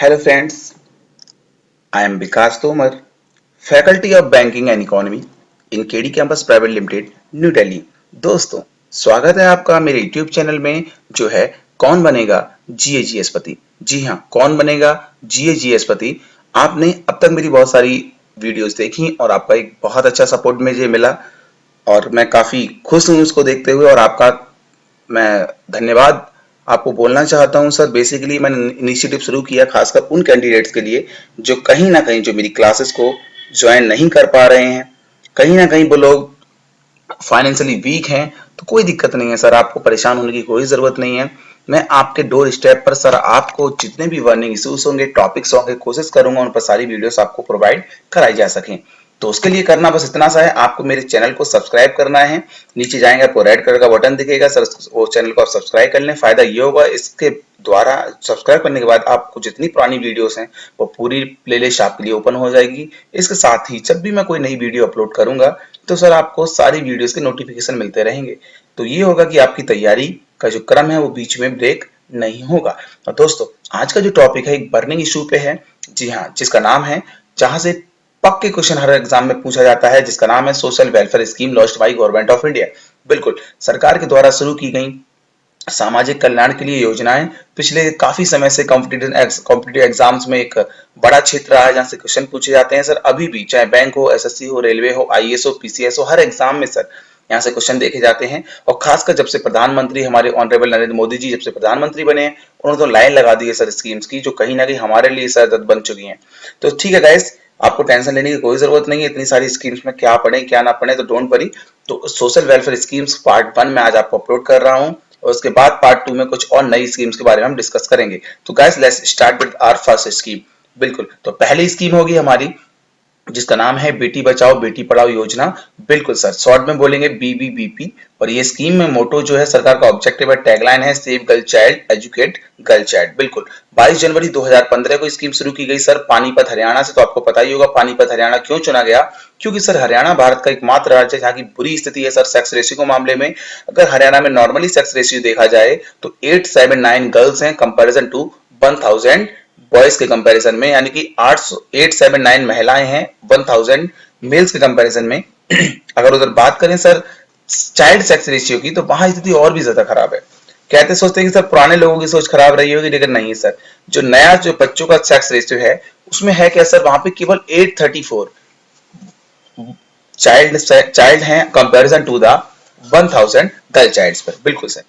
Hello friends, I am Vikas Tomar, Faculty of Banking and Economy in KD Campus Private Limited, new Delhi. दोस्तों, स्वागत है आपका मेरे YouTube channel में जो है कौन बनेगा जीएजीएस पति। जी हाँ, कौन बनेगा जीएजीएस पति। आपने अब तक मेरी बहुत सारी वीडियोस देखी और आपका एक बहुत अच्छा सपोर्ट मुझे मिला और मैं काफी खुश हूँ उसको देखते हुए और आपका मैं धन्यवाद आपको बोलना चाहता हूं सर। बेसिकली मैंने इनिशिएटिव शुरू किया खासकर उन कैंडिडेट्स के लिए जो कहीं ना कहीं जो मेरी क्लासेस को ज्वाइन नहीं कर पा रहे हैं, कहीं ना कहीं वो लोग फाइनेंशियली वीक हैं। तो कोई दिक्कत नहीं है सर, आपको परेशान होने की कोई जरूरत नहीं है। मैं आपके डोर स्टेप पर सर आपको जितने भी वर्निंग इश्यूज होंगे, टॉपिक्स होंगे, कोशिश करूंगा उन पर सारी वीडियोस आपको प्रोवाइड कराई जा सकें। तो उसके लिए करना बस इतना सा है, आपको मेरे चैनल को सब्सक्राइब करना है। नीचे जाएंगे आपको रेड कलर का बटन दिखेगा सर, वो चैनल को आप सब्सक्राइब कर लें। फायदा ये होगा इसके द्वारा सब्सक्राइब करने के बाद आपको जितनी पुरानी वीडियोस हैं वो पूरी प्लेलिस्ट आपके लिए ओपन हो जाएगी। इसके साथ ही जब भी मैं कोई नई वीडियो अपलोड करूंगा तो सर आपको सारी वीडियोस के नोटिफिकेशन मिलते रहेंगे। तो ये होगा कि आपकी तैयारी का जो क्रम है वो बीच में ब्रेक नहीं होगा। और दोस्तों, आज का जो टॉपिक है एक बर्निंग इशू पे है। जी हाँ, जिसका नाम है, जहां से पक्के क्वेश्चन हर एग्जाम में पूछा जाता है, जिसका नाम है social welfare scheme launched by government of India. बिल्कुल, सरकार के द्वारा शुरू की गई सामाजिक कल्याण के लिए योजनाएं पिछले काफी समय से कॉम्पिटिटिव एग्जाम्स में एक बड़ा क्षेत्र रहा है जहां से क्वेश्चन पूछे जाते हैं सर। अभी भी चाहे बैंक हो, एसएससी हो, रेलवे हो, आईएएस हो, पीसीएस हो, हर एग्जाम में सर यहाँ से क्वेश्चन देखे जाते हैं। और खासकर जब से प्रधानमंत्री हमारे ऑनरेबल नरेंद्र मोदी जी जब से प्रधानमंत्री बने हैं, उन्होंने तो लाइन लगा दी है सर स्कीम्स की, जो कहीं ना कहीं हमारे लिए सर बन चुकी हैं। तो ठीक है गाइस, आपको टेंशन लेने की कोई जरूरत नहीं है इतनी सारी स्कीम्स में क्या पढ़े क्या ना पढ़े, तो डोंट वरी। तो सोशल वेलफेयर स्कीम्स पार्ट 1 में आज आपको अपलोड कर रहा हूँ और उसके बाद पार्ट 2 में कुछ और नई स्कीम्स के बारे में हम डिस्कस करेंगे। तो guys let's start with our first scheme. बिल्कुल, तो पहली स्कीम होगी हमारी जिसका नाम है बेटी बचाओ बेटी पढ़ाओ योजना। बिल्कुल सर, शॉर्ट में बोलेंगे बीबीबीपी। और ये स्कीम में मोटो जो है सरकार का ऑब्जेक्टिव है, टैगलाइन है save girl child educate girl child. बिल्कुल, 22 जनवरी 2015 को स्कीम शुरू की गई सर पानीपत हरियाणा से। तो आपको पता ही होगा पानीपत हरियाणा क्यों चुना गया, क्योंकि सर हरियाणा भारत का एकमात्र राज्य है जहाँ की बुरी स्थिति है सर सेक्स रेशियो के मामले में। अगर हरियाणा में नॉर्मली सेक्स रेशियो देखा जाए तो 879 गर्ल्स हैं कंपेरिजन टू 1000 बॉयज के कंपैरिजन में, यानी कि 879 महिलाएं हैं 1000 मेल्स के कंपैरिजन में। अगर उधर बात करें सर चाइल्ड सेक्स रेशियो की, तो वहां स्थिति और भी ज्यादा खराब है। कहते सोचते हैं कि सर पुराने लोगों की सोच खराब रही होगी, लेकिन नहीं सर। जो नया जो बच्चों का सेक्स रेशियो है उसमें है क्या सर, वहां पे केवल 834 चाइल्ड हैं comparison to the 1000 girl childs पर। बिल्कुल सर।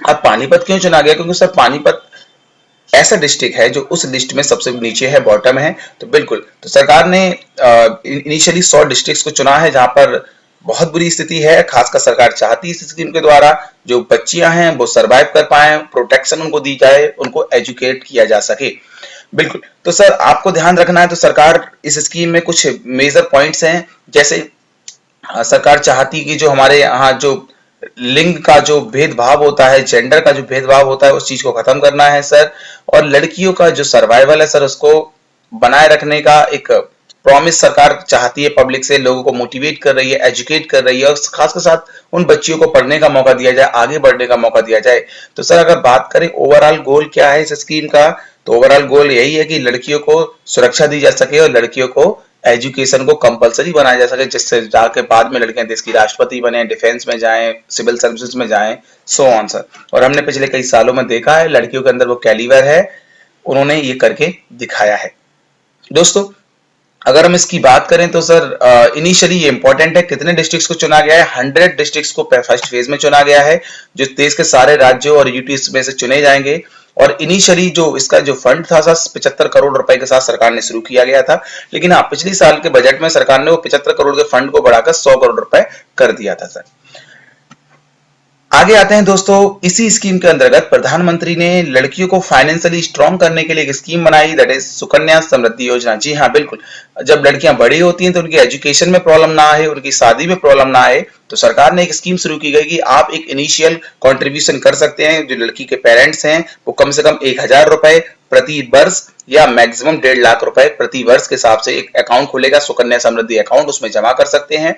अब पानीपत क्यों चुना गया, क्योंकि सर पानीपत ऐसा डिस्ट्रिक्ट है जो उस लिस्ट में सबसे नीचे है, बॉटम है। तो बिल्कुल, तो सरकार ने इनिशियली 100 डिस्ट्रिक्ट्स को चुना है जहां पर बहुत बुरी स्थिति है। खासकर सरकार चाहती है इस स्कीम के द्वारा जो बच्चियां हैं वो सरवाइव कर पाए, प्रोटेक्शन उनको दी जाए, उनको एजुकेट किया जा सके। बिल्कुल, तो सर आपको ध्यान रखना है, तो सरकार इस स्कीम में कुछ मेजर पॉइंट्स हैं। जैसे सरकार चाहती कि जो हमारे यहाँ जो लिंग का जो भेदभाव होता है, जेंडर का जो भेदभाव होता है, उस चीज को खत्म करना है सर। और लड़कियों का जो सर्वाइवल है सर उसको बनाए रखने का एक प्रॉमिस सरकार चाहती है पब्लिक से, लोगों को मोटिवेट कर रही है, एजुकेट कर रही है, और खास के साथ उन बच्चियों को पढ़ने का मौका दिया जाए, आगे बढ़ने का मौका दिया जाए। तो सर अगर बात करें ओवरऑल गोल क्या है इस स्कीम का, तो ओवरऑल गोल यही है कि लड़कियों को सुरक्षा दी जा सके और लड़कियों को एजुकेशन को कंपलसरी बनाया जा सके, जिससे जाके बाद में लड़कियां देश की राष्ट्रपति बने, डिफेंस में जाएं, सिविल सर्विसेज में जाएं, सो ऑन सर। और हमने पिछले कई सालों में देखा है लड़कियों के अंदर वो कैलिबर है, उन्होंने ये करके दिखाया है। दोस्तों, अगर हम इसकी बात करें तो सर इनिशियली ये इंपॉर्टेंट है कितने डिस्ट्रिक्ट्स को चुना गया है। 100 डिस्ट्रिक्ट्स को फर्स्ट फेज में चुना गया है, जो देश के सारे राज्यों और यूटीज में से चुने जाएंगे। और इनिशियली जो इसका जो फंड था सर 75 करोड़ रुपए के साथ सरकार ने शुरू किया गया था, लेकिन हाँ पिछली साल के बजट में सरकार ने वो 75 करोड़ के फंड को बढ़ाकर 100 करोड़ रुपए कर दिया था सर। आगे आते हैं दोस्तों, इसी स्कीम के अंतर्गत प्रधानमंत्री ने लड़कियों को फाइनेंशियली स्ट्रॉन्ग करने के लिए एक स्कीम बनाई, दैट इज सुकन्या समृद्धि योजना। जी हाँ बिल्कुल, जब लड़कियां बड़ी होती हैं तो उनकी एजुकेशन में प्रॉब्लम ना आए, उनकी शादी में प्रॉब्लम ना आए, तो सरकार ने एक स्कीम शुरू की गई कि आप एक इनिशियल कंट्रीब्यूशन कर सकते हैं। जो लड़की के पेरेंट्स हैं वो कम से कम 1000 रुपए प्रति वर्ष या मैक्सिमम 1.5 लाख रुपए प्रति वर्ष के हिसाब से एक अकाउंट खुलेगा, सुकन्या समृद्धि अकाउंट, उसमें जमा कर सकते हैं।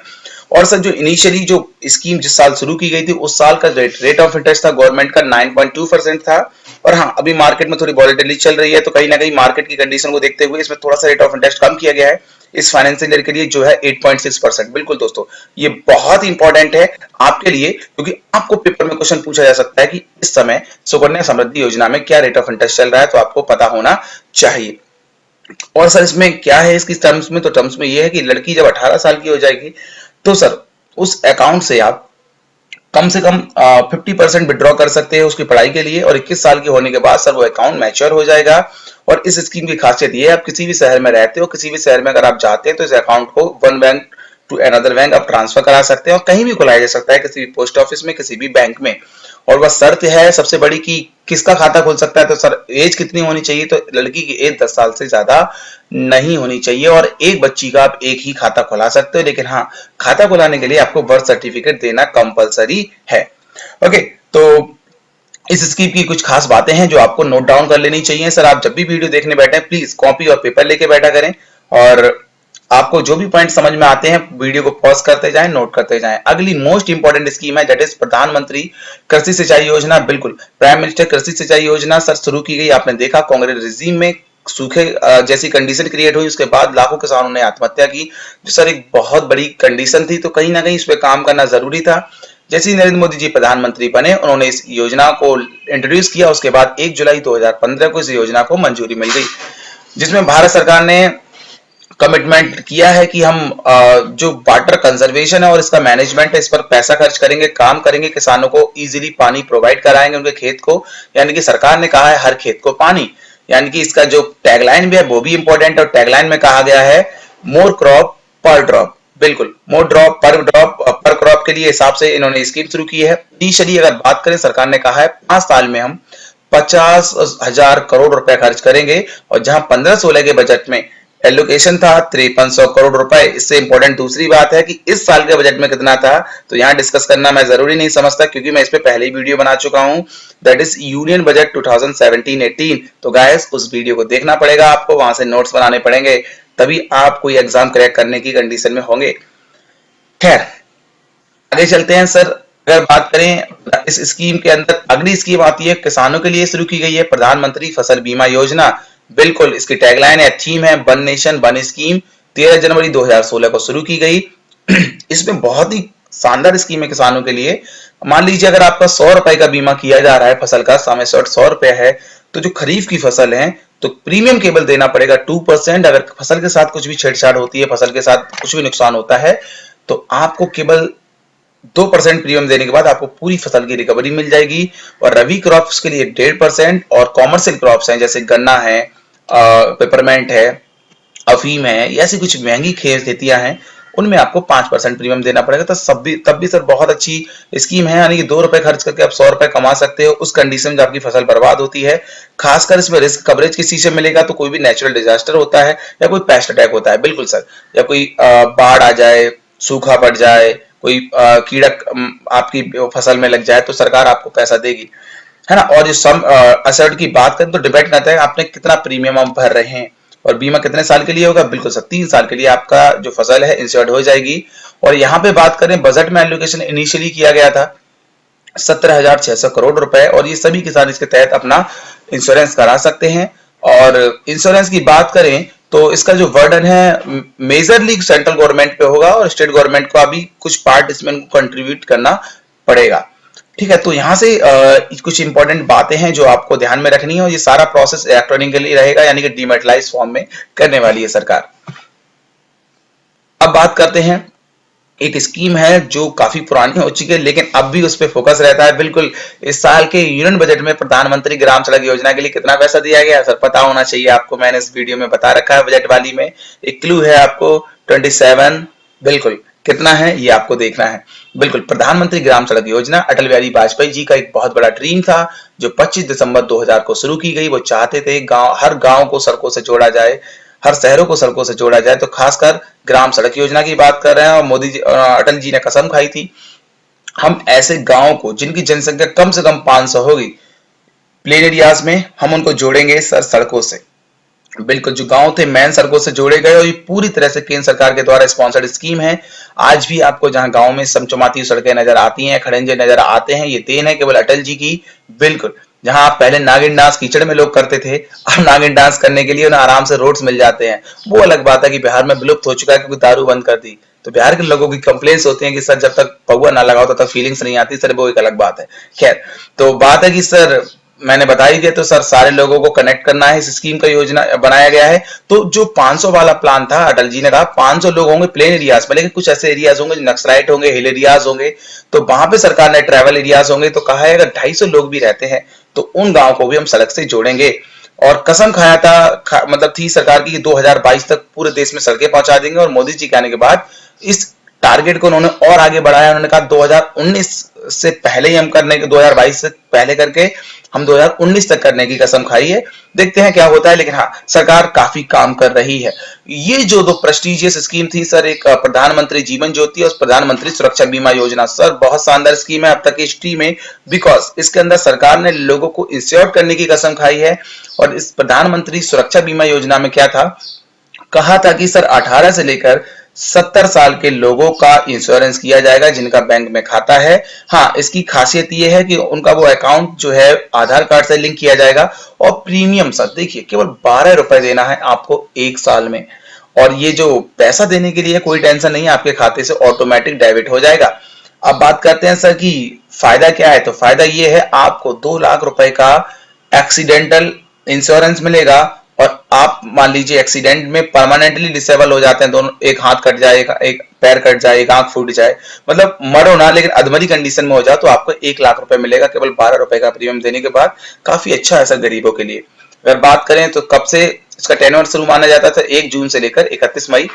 और सर जो इनिशियली जो स्कीम जिस साल शुरू की गई थी उस साल का रेट ऑफ इंटरेस्ट था गवर्नमेंट का 9.2% था। और हाँ, अभी मार्केट में थोड़ी वॉलेटिलिटी चल रही है, तो कहीं ना कहीं मार्केट की कंडीशन को देखते हुए इसमें थोड़ा सा रेट ऑफ इंटरेस्ट कम किया गया है इस फाइनेंशियल ईयर के लिए, जो है 8.6%। बिल्कुल दोस्तों, ये बहुत इंपॉर्टेंट है आपके लिए, क्योंकि आपको पेपर में क्वेश्चन पूछा जा सकता है कि इस समय सुकन्या समृद्धि योजना में क्या रेट ऑफ इंटरेस्ट चल रहा है, तो आपको पता होना चाहिए। और सर इसमें क्या है इसकी टर्म्स में, तो टर्म्स में ये है कि लड़की जब 18 साल की हो जाएगी तो सर उस अकाउंट से आप कम से कम 50% विड्रॉ कर सकते हैं उसकी पढ़ाई के लिए, और 21 साल के होने के बाद सर वो अकाउंट मैच्योर हो जाएगा। और इस स्कीम की खासियत ये है, आप किसी भी शहर में रहते हो, किसी भी शहर में अगर आप जाते हैं तो इस अकाउंट को one bank to another bank आप ट्रांसफर करा सकते हैं, और कहीं भी खुलाया जा सकता है, किसी भी पोस्ट ऑफिस में, किसी भी बैंक में। और वह शर्त है सबसे बड़ी कि किसका खाता खोल सकता है, तो सर एज कितनी होनी चाहिए, तो लड़की की एज 10 साल से ज्यादा नहीं होनी चाहिए, और एक बच्ची का आप एक ही खाता खुला सकते हो, लेकिन हाँ, खाता खुलाने के लिए आपको बर्थ सर्टिफिकेट देना कंपलसरी है। ओके, तो इस स्कीम की कुछ खास बातें हैं जो आपको नोट डाउन कर लेनी चाहिए। सर आप जब भी वीडियो देखने बैठे प्लीज कॉपी और पेपर लेके बैठा करें, और आपको जो भी पॉइंट समझ में आते हैं वीडियो को पॉज करते जाएं, नोट करते जाएं। अगली मोस्ट इंपॉर्टेंट स्कीम है दैट इज प्रधानमंत्री कृषि सिंचाई योजना। बिल्कुल, प्राइम मिनिस्टर कृषि सिंचाई योजना सर शुरू की गई, आपने देखा कांग्रेस रिजीम में सूखे जैसी कंडीशन क्रिएट हुई, उसके बाद लाखों किसानों ने आत्महत्या की, जो सर एक बहुत बड़ी कंडीशन थी, तो कहीं ना कहीं इस पे काम करना जरूरी था। जैसे ही नरेंद्र मोदी जी प्रधानमंत्री बने, उन्होंने इस योजना को इंट्रोड्यूस किया, उसके बाद 1 जुलाई 2015 को इस योजना को मंजूरी मिल गई, जिसमें भारत सरकार ने कमिटमेंट किया है कि हम जो वाटर कंजर्वेशन है और इसका मैनेजमेंट है, इस पर पैसा खर्च करेंगे, काम करेंगे, किसानों को इजीली पानी प्रोवाइड कराएंगे उनके खेत को। यानी कि सरकार ने कहा है हर खेत को पानी, यानी कि इसका जो टैगलाइन भी है वो भी इंपॉर्टेंट है, और टैगलाइन में कहा गया है मोर क्रॉप पर ड्रॉप। बिल्कुल, मोर ड्रॉप पर क्रॉप के लिए हिसाब से इन्होंने स्कीम शुरू की है। इनिशियली अगर बात करें, सरकार ने कहा है 5 साल में हम 50,000 करोड़ रुपए खर्च करेंगे, और जहां 15-16 के बजट में एलोकेशन था 5300 करोड़ रुपए। इससे इंपॉर्टेंट दूसरी बात है कि इस साल के बजट में कितना था, तो यहां डिस्कस करना मैं जरूरी नहीं समझता, क्योंकि मैं इस पे पहले ही वीडियो बना चुका हूं, दैट इज यूनियन बजट 2017-18। तो गाइस उस वीडियो को देखना पड़ेगा आपको, वहां से नोट्स बनाने पड़ेंगे, तभी आप कोई एग्जाम क्रैक करने की कंडीशन में होंगे। खैर, आगे चलते हैं सर। अगर बात करें इस स्कीम के अंदर, अगली स्कीम आती है किसानों के लिए शुरू की गई है प्रधानमंत्री फसल बीमा योजना। बिल्कुल, इसकी टैगलाइन है, थीम है वन नेशन वन स्कीम। 13 जनवरी 2016 को शुरू की गई। इसमें बहुत ही शानदार स्कीम है किसानों के लिए। मान लीजिए अगर आपका 100 रुपए का बीमा किया जा रहा है फसल का, समय 100 रुपए है, तो जो खरीफ की फसल है तो प्रीमियम केवल देना पड़ेगा 2%। अगर फसल के साथ कुछ भी छेड़छाड़ होती है, फसल के साथ कुछ भी नुकसान होता है, तो आपको केवल 2% प्रीमियम देने के बाद आपको पूरी फसल की रिकवरी मिल जाएगी। और रबी क्रॉप्स के लिए 1.5%, और कॉमर्शियल क्रॉप्स हैं जैसे गन्ना है, पेपरमेंट है, अफीम है, ऐसी कुछ महंगी खेतियां हैं, उनमें आपको 5% प्रीमियम देना पड़ेगा। तो तब भी सर बहुत अच्छी स्कीम है, यानी कि 2 रुपए खर्च करके आप 100 रुपए कमा सकते हो उस कंडीशन में जब आपकी फसल बर्बाद होती है। खासकर इसमें रिस्क कवरेज किस चीज से मिलेगा, तो कोई भी नेचुरल डिजास्टर होता है या कोई पेस्ट अटैक होता है, बिल्कुल सर, या कोई बाढ़ आ जाए, सूखा पड़ जाए, कोई कीड़ा आपकी फसल में लग जाए, तो सरकार आपको पैसा देगी, है ना। और जो सम असर्ट की बात करें तो डिपेंड करता है आपने कितना प्रीमियम आप भर रहे हैं, और बीमा कितने साल के लिए होगा। बिल्कुल सर, 3 साल के लिए आपका जो फसल है इंश्योर्ड हो जाएगी। और यहाँ पे बात करें, बजट में एलोकेशन इनिशियली किया गया था 17,600 करोड़ रुपए, और ये सभी किसान इसके तहत अपना इंश्योरेंस करा सकते हैं। और इंश्योरेंस की बात करें तो इसका जो वर्डन है मेजरली सेंट्रल गवर्नमेंट पे होगा, और स्टेट गवर्नमेंट को अभी कुछ पार्ट इसमें कंट्रीब्यूट करना पड़ेगा। ठीक है, तो यहाँ से कुछ इंपॉर्टेंट बातें हैं जो आपको ध्यान में रखनी है, और ये सारा प्रोसेस इलेक्ट्रॉनिकली रहेगा, यानी कि डीमेटलाइज फॉर्म में करने वाली है सरकार। अब बात करते हैं, एक स्कीम है जो काफी पुरानी हो चुकी है लेकिन अब भी उस पर फोकस रहता है। बिल्कुल, इस साल के यूनियन बजट में प्रधानमंत्री ग्राम सड़क योजना के लिए कितना पैसा दिया गया सर, पता होना चाहिए आपको, मैंने इस वीडियो में बता रखा है बजट वाली में। एक क्लू है आपको, 27। बिल्कुल, कितना है ये आपको देखना है। बिल्कुल, प्रधानमंत्री ग्राम सड़क योजना अटल बिहारी वाजपेयी जी का एक बहुत बड़ा ड्रीम था, जो 25 दिसंबर 2000 को शुरू की गई। वो चाहते थे हर गांव को सड़कों से जोड़ा जाए, हर शहरों को सड़कों से जोड़ा जाए। तो खासकर ग्राम सड़क योजना की बात कर रहे हैं, और मोदी जी, अटल जी ने कसम खाई थी, हम ऐसे गांव को जिनकी जनसंख्या कम से कम 500 होगी प्लेन एरियाज में, हम उनको जोड़ेंगे सड़कों से। बिल्कुल, जो गाँव थे मेन सड़कों से जोड़े गए और ये पूरी तरह से केंद्र सरकार के द्वारा स्पॉन्सर्ड स्कीम है। आज भी आपको जहाँ गाँव में चमचमाती सड़कें नजर आती हैं, खड़ंजे नजर आते हैं, ये देन है केवल अटल जी की। बिल्कुल, जहाँ आप पहले नागिन डांस कीचड़ में लोग करते थे, अब नागिन डांस करने के लिए उन्हें आराम से रोड्स मिल जाते हैं। वो अलग बात है कि बिहार में विलुप्त हो चुका है क्योंकि दारू बंद कर दी। तो बिहार के लोगों की कंप्लेंट्स होती हैं कि सर जब तक पौआ ना लगाओ तब तक फीलिंग्स नहीं आती। सर वो एक अलग बात है। खैर, तो बात है कि सर मैंने बता ही दिया, तो सर सारे लोगों को कनेक्ट करना है, इस स्कीम का योजना बनाया गया है। तो जो 500 वाला प्लान था, अटल जी ने कहा 500 लोग होंगे प्लेन एरियाज में, लेकिन कुछ ऐसे एरियाज होंगे नक्सलाइट होंगे, हिल एरियाज होंगे, तो वहां पे सरकार ने ट्रैवल एरियाज होंगे। तो कहा है अगर 250 लोग भी रहते हैं तो उन गांव को भी हम सड़क से जोड़ेंगे। और कसम खाया था मतलब थी सरकार की कि 2022 तक पूरे देश में सड़कें पहुंचा देंगे। और मोदी जी के आने के बाद इस टारगेट को उन्होंने और आगे बढ़ाया। उन्होंने कहा 2019 से पहले ही हम करने के, 2022 से पहले करके हम 2019 तक करने की कसम खाई है। देखते हैं क्या होता है, लेकिन हाँ सरकार काफी काम कर रही है। ये जो दो प्रेस्टिजियस स्कीम थी सर, एक प्रधानमंत्री जीवन ज्योति और प्रधानमंत्री सुरक्षा बीमा योजना, सर बहुत शानदार स्कीम है अब तक की हिस्ट्री में। बिकॉज इसके अंदर सरकार ने लोगों को इंश्योर करने की कसम खाई है। और इस प्रधानमंत्री सुरक्षा बीमा योजना में क्या था, कहा था कि सर 18 से लेकर 70 साल के लोगों का इंश्योरेंस किया जाएगा जिनका बैंक में खाता है। हाँ, इसकी खासियत यह है कि उनका वो अकाउंट जो है आधार कार्ड से लिंक किया जाएगा। और प्रीमियम सर देखिए केवल 12 रुपए देना है आपको एक साल में। और ये जो पैसा देने के लिए कोई टेंशन नहीं है, आपके खाते से ऑटोमेटिक डेबिट हो जाएगा। अब बात करते हैं सर कि फायदा क्या है। तो फायदा ये है आपको 2 लाख रुपए का एक्सीडेंटल इंश्योरेंस मिलेगा। और आप मान लीजिए एक्सीडेंट में परमानेंटली डिसेबल हो जाते हैं, दोनों, एक हाथ कट जाए, एक पैर कट जाए, एक आंख फूट जाए, मतलब मरो ना लेकिन अधमरी कंडीशन में हो जाए, तो आपको 1 लाख रुपए मिलेगा केवल 12 रुपए का प्रीमियम देने के बाद। काफी अच्छा है सर गरीबों के लिए। अगर बात करें तो कब से इसका टेन्योर शुरू माना जाता था, 1 जून से लेकर 31 मई।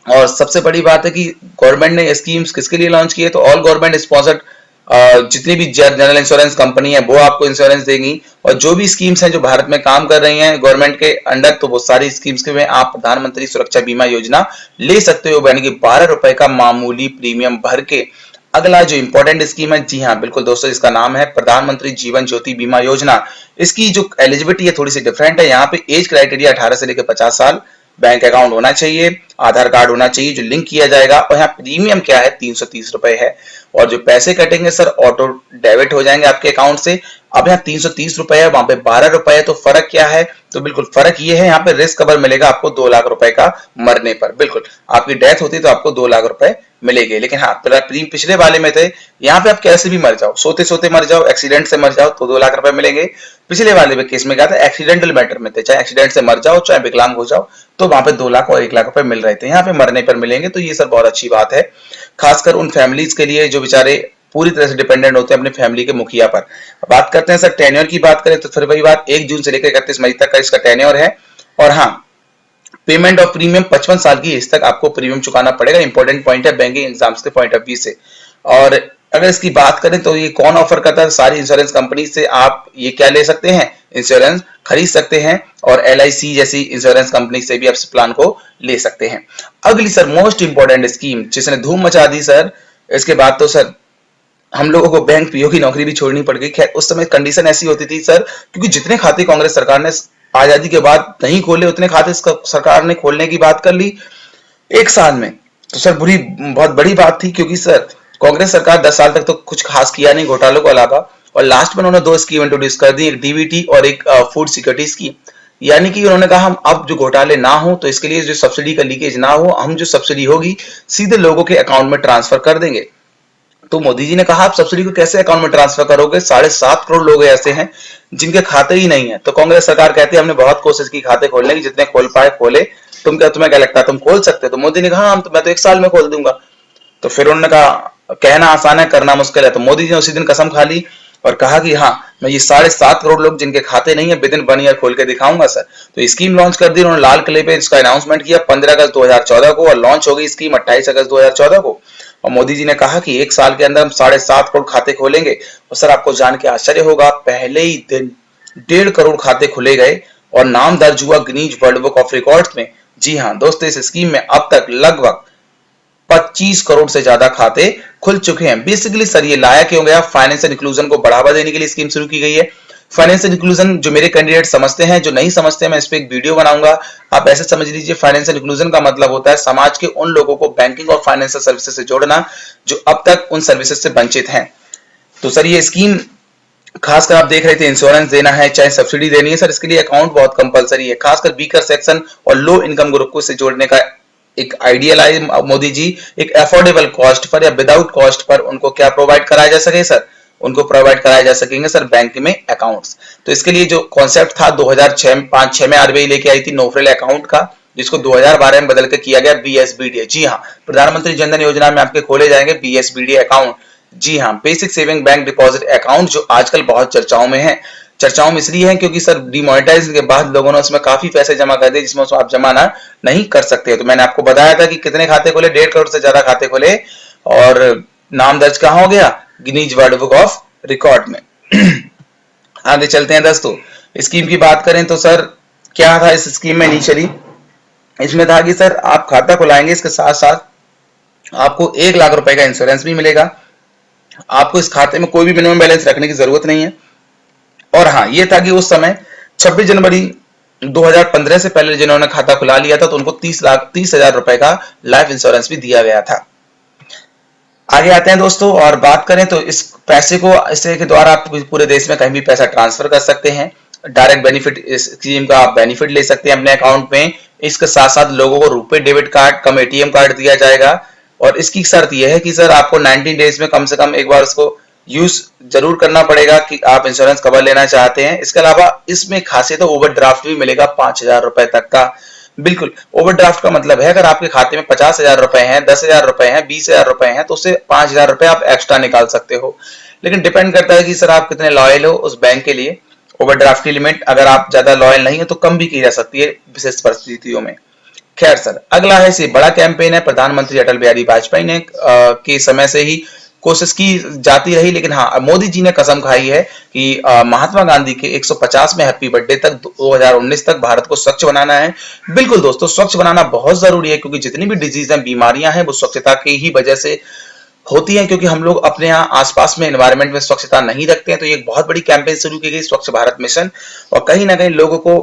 और सबसे बड़ी बात है कि गवर्नमेंट ने स्कीम्स किसके लिए लॉन्च की है, तो ऑल गवर्नमेंट स्पॉन्सर्ड जितनी भी जनरल इंश्योरेंस कंपनी है वो आपको इंश्योरेंस देगी। और जो भी स्कीम्स हैं जो भारत में काम कर रही हैं गवर्नमेंट के अंडर, तो वो सारी स्कीम्स के में आप प्रधानमंत्री सुरक्षा बीमा योजना ले सकते हो, यानी कि 12 रुपए का मामूली प्रीमियम भर के। अगला जो इंपॉर्टेंट स्कीम है, जी हाँ बिल्कुल दोस्तों, इसका नाम है प्रधानमंत्री जीवन ज्योति बीमा योजना। इसकी जो एलिजिबिलिटी है थोड़ी सी डिफरेंट है। यहाँ पे एज क्राइटेरिया 18 से लेकर 50 साल, बैंक अकाउंट होना चाहिए, आधार कार्ड होना चाहिए जो लिंक किया जाएगा। और यहाँ प्रीमियम क्या है, 330 रुपए है। और जो पैसे कटेंगे सर ऑटो डेबिट हो जाएंगे आपके अकाउंट से। अब यहाँ 330 रुपए है, वहां पे 12 रुपए है, तो फर्क क्या है, तो बिल्कुल फर्क ये है, यहाँ पे रिस्क कवर मिलेगा आपको 2 लाख रुपए का मरने पर। बिल्कुल आपकी डेथ होती तो आपको 2 लाख रुपए मिलेंगे। लेकिन हाँ पिछले वाले में थे, यहाँ पे आप कैसे भी मर जाओ, सोते सोते मर जाओ, एक्सीडेंट से मर जाओ तो 2 लाख रुपए मिलेंगे। पिछले वाले में केस में क्या था, एक्सीडेंटल मैटर में थे, चाहे एक्सीडेंट से मर जाओ चाहे विकलांग हो जाओ, तो वहां पे 2 लाख और 1 लाख रुपए मिल रहे थे, यहाँ पे मरने पर मिलेंगे। तो ये सर बहुत अच्छी बात है, खासकर उन फैमिलीज के लिए जो बेचारे पूरी तरह से डिपेंडेंट होते हैं अपने फैमिली के मुखिया पर। बात करते हैं सर टेन्योर की, बात करें तो फिर वही बात, 1 जून से लेकर 31 मई तक का इसका टेन्योर है। और हाँ, पेमेंट ऑफ प्रीमियम 55 साल की एज तक आपको प्रीमियम चुकाना पड़ेगा। इंपॉर्टेंट पॉइंट है बैंकिंग एग्जाम्स के पॉइंट ऑफ व्यू से। और अगर इसकी बात करें तो ये कौन ऑफर करता है, सारी इंश्योरेंस कंपनी से आप ये क्या ले सकते हैं, इंश्योरेंस खरीद सकते हैं। और LIC जैसी इंश्योरेंस कंपनी से भी आप इस प्लान को ले सकते हैं। अगली सर मोस्ट इंपॉर्टेंट स्कीम जिसने धूम मचा दी सर, इसके बाद तो सर हम लोगों को बैंक पीओ की नौकरी भी छोड़नी पड़ गई। खैर उस समय कंडीशन ऐसी होती थी सर, क्योंकि जितने खाते कांग्रेस सरकार ने आजादी के बाद नहीं खोले उतने खाते सरकार ने खोलने की बात कर ली 1 साल में। तो सर बहुत बड़ी बात थी, क्योंकि सर कांग्रेस सरकार 10 साल तक तो कुछ खास किया नहीं घोटालों के अलावा। और लास्ट में उन्होंने 2 स्कीम इंट्रोड्यूस कर दी, एक DBT और एक फूड सिक्योरिटी स्कीम। यानी कि उन्होंने कहा हम अब जो घोटाले ना हो, तो इसके लिए जो सब्सिडी का लीकेज ना हो, हम जो सब्सिडी होगी सीधे लोगों के अकाउंट में ट्रांसफर कर देंगे। तो मोदी जी ने कहा आप सब्सिडी को कैसे अकाउंट में ट्रांसफर करोगे, 7.5 करोड़ लोग ऐसे हैं जिनके खाते ही नहीं है। तो कांग्रेस सरकार कहती है हमने बहुत कोशिश की खाते खोलने की, जितने खोल पाए खोले, तुम्हें क्या लगता है तुम खोल सकते हो। तो मोदी ने कहा मैं तो 1 साल में खोल दूंगा। तो फिर उन्होंने कहा कहना आसान है करना मुश्किल है। तो मोदी जी ने उसी दिन कसम खा ली और कहा कि हाँ मैं ये 7.5 करोड़ लोग जिनके खाते नहीं है विद इन 1 ईयर खोल के दिखाऊंगा सर। तो स्कीम लॉन्च कर दी उन्होंने, लाल किले पे इसका अनाउंसमेंट किया 15 अगस्त 2014 को, और लॉन्च हो गई स्कीम 28 अगस्त 2014 को। और मोदी जी ने कहा कि 1 साल के अंदर हम 7.5 करोड़ खाते खोलेंगे। और सर आपको जान के आश्चर्य होगा, पहले ही दिन 1.5 करोड़ खाते खुले गए और नाम दर्ज हुआ Guinness world book of records में। जी हाँ दोस्तों, इस स्कीम में अब तक लगभग 25 करोड़ से ज्यादा खाते खुल चुके हैं। बेसिकली सर ये लाया क्यों गया, फाइनेंशियल इंक्लूजन को बढ़ावा देने के लिए स्कीम शुरू की गई है। फाइनेंशियल इंक्लूजन जो मेरे कैंडिडेट समझते हैं, जो नहीं समझते हैं, मैं इस पे एक वीडियो बनाऊंगा। आप ऐसे समझ लीजिए, फाइनेंशियल इंक्लूजन का मतलब होता है समाज के उन लोगों को बैंकिंग और फाइनेंशियल सर्विसेज से जोड़ना जो अब तक उन सर्विसेज से वंचित हैं। तो सर ये स्कीम खासकर आप देख रहे थे, इंश्योरेंस देना है चाहे सब्सिडी देनी है, सर इसके लिए अकाउंट बहुत कंपलसरी है, खासकर वीकर सेक्शन और लो इनकम ग्रुप को से जोड़ने का एक आइडियल आई मोदी जी एक अफोर्डेबल कॉस्ट पर या विदाउट कॉस्ट पर उनको क्या प्रोवाइड कराया जा सके सर, उनको प्रोवाइड कराया जा सकेंगे सर बैंक में अकाउंट्स। तो इसके लिए जो कॉन्सेप्ट था 2005-6 में आरबीआई लेके आई थी नो फ्रिल अकाउंट का, जिसको 2012 में बदल के किया गया बीएसबीडी। जी हाँ, प्रधानमंत्री जनधन योजना में आपके खोले जाएंगे बीएसबीडी अकाउंट। जी हाँ, basic saving bank deposit account, जो आजकल बहुत चर्चाओं में है। चर्चाओं में इसलिए है क्योंकि सर डिमोनेटाइज के बाद लोगों ने उसमें काफी पैसे जमा कर दिए जिसमें आप जमा ना नहीं कर सकते। तो मैंने आपको बताया था कि कितने खाते खोले, 1.5 करोड़ से ज्यादा खाते खोले और नाम दर्ज कहां हो गया, Guinness world book of record में। आगे चलते हैं दोस्तों, स्कीम की बात करें तो सर क्या था इस स्कीम में इनिशियली, इसमें था कि सर आप खाता खुलाएंगे, इसके साथ साथ आपको 1 लाख रुपए का इंश्योरेंस भी मिलेगा। आपको इस खाते में कोई भी मिनिमम बैलेंस रखने की जरूरत नहीं है। और हाँ, ये था कि उस समय 26 जनवरी 2015 से पहले जिन्होंने खाता खुला लिया था तो उनको 30,000 रुपए का लाइफ इंश्योरेंस भी दिया गया था। आगे आते हैं दोस्तों और बात करें तो इस पैसे को इसके के द्वारा आप पूरे देश में कहीं भी पैसा ट्रांसफर कर सकते हैं। डायरेक्ट बेनिफिट स्कीम का आप बेनिफिट ले सकते हैं अपने अकाउंट में। इसके साथ साथ लोगों को रुपए डेबिट कार्ड कम एटीएम कार्ड दिया जाएगा और इसकी शर्त यह है कि सर आपको 19 डेज में कम से कम एक बार उसको यूज जरूर करना पड़ेगा कि आप इंश्योरेंस कवर लेना चाहते हैं। इसके अलावा इसमें खासियत है ओवरड्राफ्ट भी मिलेगा 5,000 रुपए तक का। बिल्कुल, ओवरड्राफ्ट का मतलब है अगर आपके खाते में 50,000 रुपए हैं, 10,000 रुपए हैं, 20,000 रुपए हैं तो उससे 5,000 रुपए आप एक्स्ट्रा निकाल सकते हो। लेकिन डिपेंड करता है कि सर आप कितने लॉयल हो उस बैंक के लिए। ओवरड्राफ्ट की लिमिट अगर आप ज्यादा लॉयल नहीं है तो कम भी की जा सकती है विशेष परिस्थितियों में। खैर सर, अगला है से बड़ा कैंपेन है, प्रधानमंत्री अटल बिहारी वाजपेयी ने के समय से ही कोशिश की जाती रही, लेकिन हाँ मोदी जी ने कसम खाई है कि महात्मा गांधी के 150 में हैप्पी बर्थडे तक 2019 तक भारत को स्वच्छ बनाना है। बिल्कुल दोस्तों, स्वच्छ बनाना बहुत जरूरी है क्योंकि जितनी भी डिजीज हैं, बीमारियां हैं, वो स्वच्छता की ही वजह से होती हैं, क्योंकि हम लोग अपने यहाँ आसपास में एनवायरनमेंट में स्वच्छता नहीं रखते हैं। तो ये एक बहुत बड़ी कैंपेन शुरू की गई स्वच्छ भारत मिशन, और कहीं ना कहीं लोगों को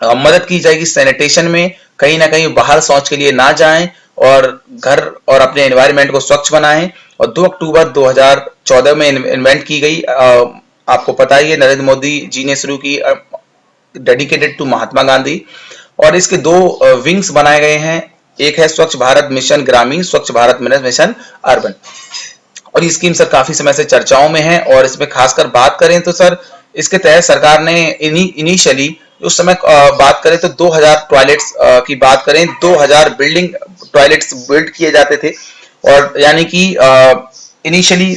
मदद की जाएगी सैनिटेशन में, कहीं ना कहीं बाहर शौच के लिए ना जाएं और घर और अपने एनवायरनमेंट को स्वच्छ बनाएं। और 2 अक्टूबर 2014 में इन्वेंट की गई, आपको पता ही है नरेंद्र मोदी जी ने शुरू की, डेडिकेटेड टू महात्मा गांधी। और इसके 2 विंग्स बनाए गए हैं, एक है स्वच्छ भारत मिशन ग्रामीण, स्वच्छ भारत मिशन अर्बन। और ये स्कीम सर काफी समय से चर्चाओं में है और इसमें खासकर बात करें तो सर इसके तहत सरकार ने इनिशियली उस समय बात करें तो 2000 टॉयलेट्स की बात करें, 2000 बिल्डिंग टॉयलेट्स बिल्ड किए जाते थे। और यानी कि इनिशियली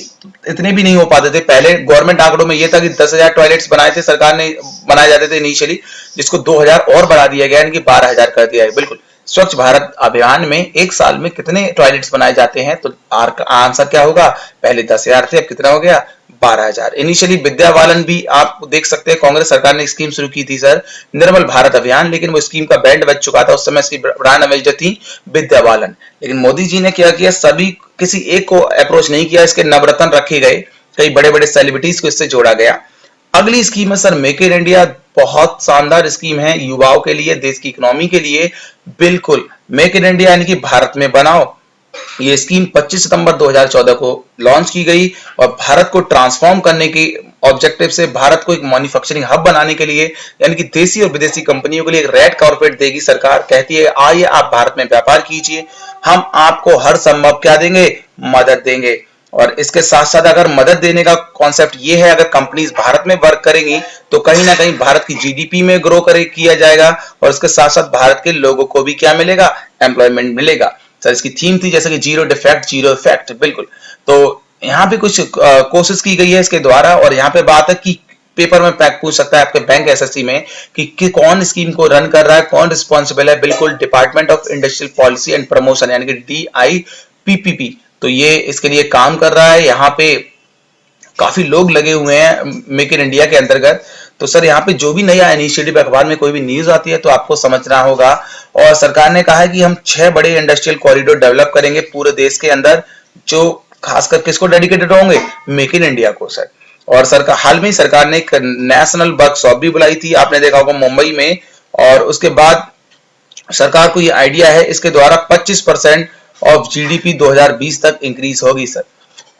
इतने भी नहीं हो पाते थे। पहले गवर्नमेंट आंकड़ों में यह था कि 10,000 टॉयलेट्स बनाए थे सरकार ने, बनाए जाते थे इनिशियली, जिसको 2000 और बढ़ा दिया गया, यानी कि 12,000 कर दिया है। बिल्कुल, स्वच्छ भारत अभियान में एक साल में कितने टॉयलेट्स बनाए जाते हैं, तो आंसर क्या होगा, पहले 10,000 थे, अब कितना हो गया, 12,000। इनिशियली विद्या बालन भी आप देख सकते हैं, कांग्रेस सरकार ने स्कीम शुरू की थी सर, निर्मल भारत अभियान, लेकिन वो स्कीम का बैंड बज चुका था उस समय, इसकी ब्रांड एम्बेसडर थी विद्या बालन। लेकिन मोदी जी ने क्या किया, सभी किसी एक को अप्रोच नहीं किया, इसके नवरत्न रखे गए, कई बड़े बड़े सेलिब्रिटीज को इससे जोड़ा गया। अगली स्कीम है सर मेक इन इंडिया, बहुत शानदार स्कीम है युवाओं के लिए, देश की इकोनॉमी के लिए। बिल्कुल, मेक इन इंडिया यानी कि भारत में बनाओ। ये स्कीम 25 सितंबर 2014 को लॉन्च की गई और भारत को ट्रांसफॉर्म करने के ऑब्जेक्टिव से, भारत को एक मैन्युफैक्चरिंग हब बनाने के लिए, यानी कि देसी और विदेशी कंपनियों के लिए एक रेड कारपेट देगी सरकार। कहती है आइए आप भारत में व्यापार कीजिए, हम आपको हर संभव क्या देंगे, मदद देंगे। और इसके साथ साथ अगर मदद देने का कॉन्सेप्ट ये है, अगर कंपनीज भारत में वर्क करेंगी तो कहीं ना कहीं भारत की जीडीपी में ग्रो किया जाएगा और इसके साथ साथ भारत के लोगों को भी क्या मिलेगा, एम्प्लॉयमेंट मिलेगा। सर इसकी थीम थी जैसे कि जीरो डिफेक्ट जीरो इफेक्ट। बिल्कुल, तो यहाँ पे कुछ कोशिश की गई है इसके द्वारा। और यहाँ पे बात है कि पेपर में पैक पूछ सकता है आपके बैंक एसएससी में कि कौन स्कीम को रन कर रहा है, कौन रिस्पॉन्सिबल है। बिल्कुल, department of industrial policy and promotion यानी कि DIPPP, तो ये इसके लिए काम कर रहा है। यहाँ पे काफी लोग लगे हुए हैं मेक इन इंडिया के अंतर्गत। तो सर यहाँ पे जो भी नया इनिशिएटिव अखबार में कोई भी न्यूज आती है तो आपको समझना होगा। और सरकार ने कहा है कि हम 6 बड़े इंडस्ट्रियल कॉरिडोर डेवलप करेंगे पूरे देश के अंदर, जो खासकर किसको डेडिकेटेड होंगे, मेक इन इंडिया को सर। और सरकार हाल में सरकार ने एक नेशनल वर्कशॉप भी बुलाई थी, आपने देखा होगा मुंबई में। और उसके बाद सरकार को ये आइडिया है इसके द्वारा 25% ऑफ जीडीपी 2020 तक इंक्रीज होगी सर।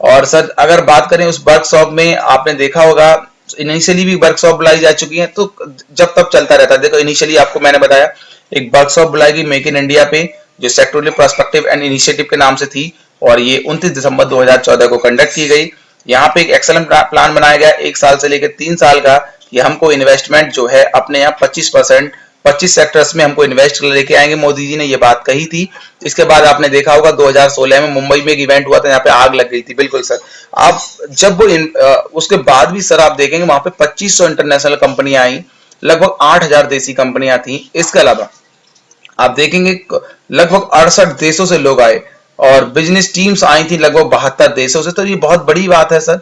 और सर अगर बात करें उस वर्कशॉप में, आपने देखा होगा इनिशियली भी वर्कशॉप बुलाई जा चुकी है, तो जब तब चलता रहता है। देखो इनिशियली आपको मैंने बताया एक वर्कशॉप बुलाई गई मेक इन इंडिया पे, जो सेक्टोरियल पर्सपेक्टिव एंड इनिशिएटिव के नाम से थी, और ये 29 दिसंबर 2014 को कंडक्ट की गई। यहाँ पे एक एक्सेलेंट प्लान बनाया गया 1 साल से लेकर 3 साल का, कि हमको इन्वेस्टमेंट जो है अपने यहाँ 25 सेक्टर्स में हमको इन्वेस्ट लेके आएंगे। मोदी जी ने ये बात कही थी। इसके बाद आपने देखा होगा 2016 में मुंबई में एक इवेंट हुआ था, यहाँ पे आग लग गई थी। बिल्कुल सर, आप जब वो उसके बाद भी सर आप देखेंगे वहां पे 2500 इंटरनेशनल कंपनियां आई, लगभग 8000 देसी कंपनियां थी। इसके अलावा आप देखेंगे लगभग 68 देशों से लोग आए, और बिजनेस टीम्स आई थी लगभग 72 देशों से। तो ये बहुत बड़ी बात है सर,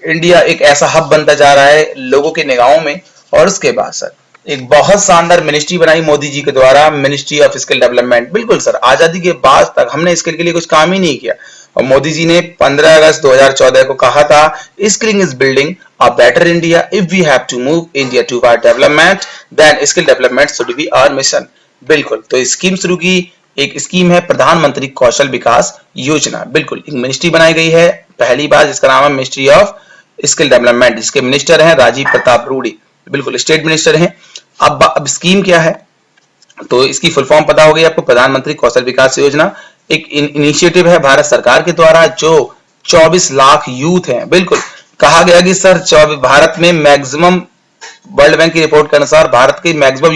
इंडिया एक ऐसा हब बनता जा रहा है लोगों की निगाहों में। और उसके बाद सर एक बहुत शानदार मिनिस्ट्री बनाई मोदी जी के द्वारा, मिनिस्ट्री ऑफ स्किल डेवलपमेंट। बिल्कुल सर, आजादी के बाद तक हमने स्किल के लिए कुछ काम ही नहीं किया, और मोदी जी ने 15 अगस्त 2014 को कहा था, skilling is building a better India, if we have to move India toward development then skill development should be our mission. बिल्कुल, तो स्कीम शुरू की। एक स्कीम है प्रधानमंत्री कौशल विकास योजना। बिल्कुल, एक मिनिस्ट्री बनाई गई है पहली बार, जिसका नाम है मिनिस्ट्री ऑफ स्किल डेवलपमेंट, जिसके मिनिस्टर हैं राजीव प्रताप रूडी। बिल्कुल, स्टेट मिनिस्टर हैं। अब स्कीम क्या है, तो इसकी फुल फॉर्म पता हो गई आपको, प्रधानमंत्री कौशल विकास योजना। एक इनिशिएटिव है भारत सरकार के द्वारा, जो 24 लाख यूथ हैं। बिल्कुल, कहा गया कि सर भारत में मैक्सिमम, वर्ल्ड बैंक की रिपोर्ट के अनुसार भारत के मैक्सिमम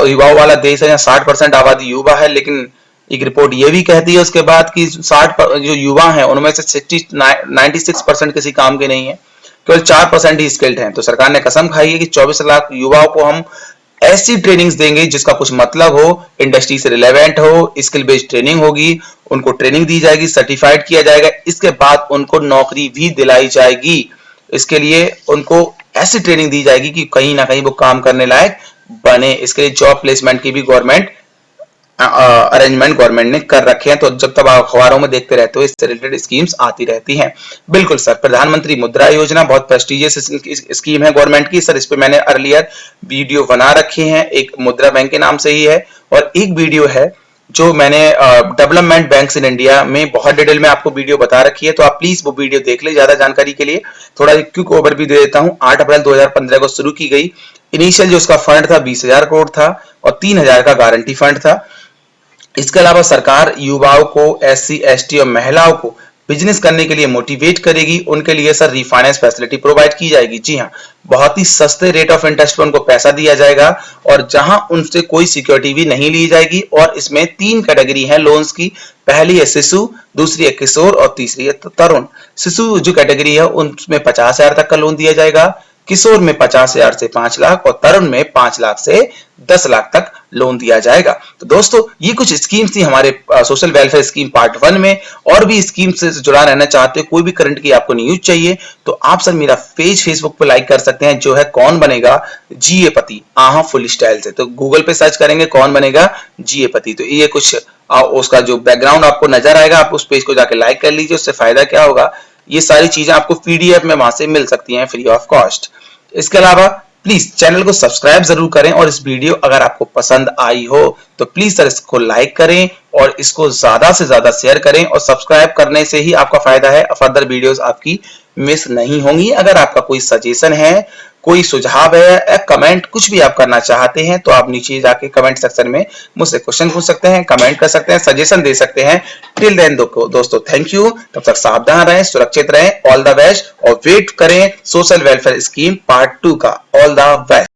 युवाओं वाला देश है, यहाँ 60% आबादी युवा है। लेकिन एक रिपोर्ट ये भी कहती है उसके बाद कि 60 जो युवा हैं उनमें से 96% किसी काम के नहीं है, केवल 4% ही स्किल्ड हैं। तो सरकार ने कसम खाई है कि 24 लाख युवाओं को हम ऐसी ट्रेनिंग्स देंगे जिसका कुछ मतलब हो, इंडस्ट्री से रिलेवेंट हो, स्किल बेस्ड ट्रेनिंग होगी, उनको ट्रेनिंग दी जाएगी, सर्टिफाइड किया जाएगा, इसके बाद उनको नौकरी भी दिलाई जाएगी। इसके लिए उनको ऐसी ट्रेनिंग दी जाएगी कि कहीं ना कहीं वो काम करने लायक बने। इसके लिए जॉब प्लेसमेंट की भी गवर्नमेंट अरेंजमेंट गवर्नमेंट ने कर रखे हैं। तो जब तक आप अखबारों में देखते रहते हो, इससे रिलेटेड स्कीम्स आती रहती हैं। बिल्कुल सर, प्रधानमंत्री मुद्रा योजना बहुत प्रेस्टिजियस स्कीम है गवर्नमेंट की सर। इस पे मैंने अर्लियर वीडियो बना रखे हैं, एक मुद्रा बैंक के नाम से ही है, और एक वीडियो है जो मैंने डेवलपमेंट बैंक्स इन इंडिया में बहुत डिटेल में आपको वीडियो बता रखी है। तो आप प्लीज वो वीडियो देख ले ज्यादा जानकारी के लिए। थोड़ा एक क्विक ओवरव्यू दे देता हूं। 8 अप्रैल 2015 को शुरू की गई। इनिशियल जो उसका फंड था 20,000 करोड़ था, और 3,000 का गारंटी फंड था। इसके अलावा सरकार युवाओं को, SC ST और महिलाओं को बिजनेस करने के लिए मोटिवेट करेगी। उनके लिए सर रिफाइनेंस फैसिलिटी प्रोवाइड की जाएगी। जी हाँ, बहुत ही सस्ते रेट ऑफ इंटरेस्ट पर उनको पैसा दिया जाएगा, और जहां उनसे कोई सिक्योरिटी भी नहीं ली जाएगी। और इसमें 3 कैटेगरी है लोन्स की। पहली है शिशु, दूसरी है किशोर, और तीसरी है तरुण। शिशु जो कैटेगरी है उनमें 50,000 तक का लोन दिया जाएगा, किशोर में 50,000 से 5 लाख, और तरुण में 5 लाख से 10 लाख तक लोन दिया जाएगा। तो दोस्तों, ये कुछ स्कीम्स थी हमारे सोशल वेलफेयर स्कीम पार्ट 1 में। और भी स्कीम से जुड़ा रहना चाहते हो, कोई भी करंट की आपको न्यूज चाहिए, तो आप सर मेरा पेज फेसबुक पे लाइक कर सकते हैं, जो है कौन बनेगा जीए पति आहा फुल स्टाइल से। तो गूगल पे सर्च करेंगे कौन बनेगा जीए पति, तो ये कुछ उसका जो बैकग्राउंड आपको नजर आएगा, आप उस पेज को जाके लाइक कर लीजिए। उससे फायदा क्या होगा, ये सारी चीजें आपको PDF में वहां से मिल सकती हैं फ्री ऑफ कॉस्ट। इसके अलावा प्लीज चैनल को सब्सक्राइब जरूर करें, और इस वीडियो अगर आपको पसंद आई हो तो प्लीज सर इसको लाइक करें, और इसको ज्यादा से ज्यादा शेयर करें। और सब्सक्राइब करने से ही आपका फायदा है, फर्दर वीडियोस आपकी मिस नहीं होंगी। अगर आपका कोई सजेशन है, कोई सुझाव है, कमेंट कुछ भी आप करना चाहते हैं, तो आप नीचे जाके कमेंट सेक्शन में मुझसे क्वेश्चन पूछ सकते हैं, कमेंट कर सकते हैं, सजेशन दे सकते हैं। टिल देन दोस्तों थैंक यू। तब तक सावधान रहें, सुरक्षित रहें, ऑल द बेस्ट, और वेट करें सोशल वेलफेयर स्कीम पार्ट 2 का। All the best.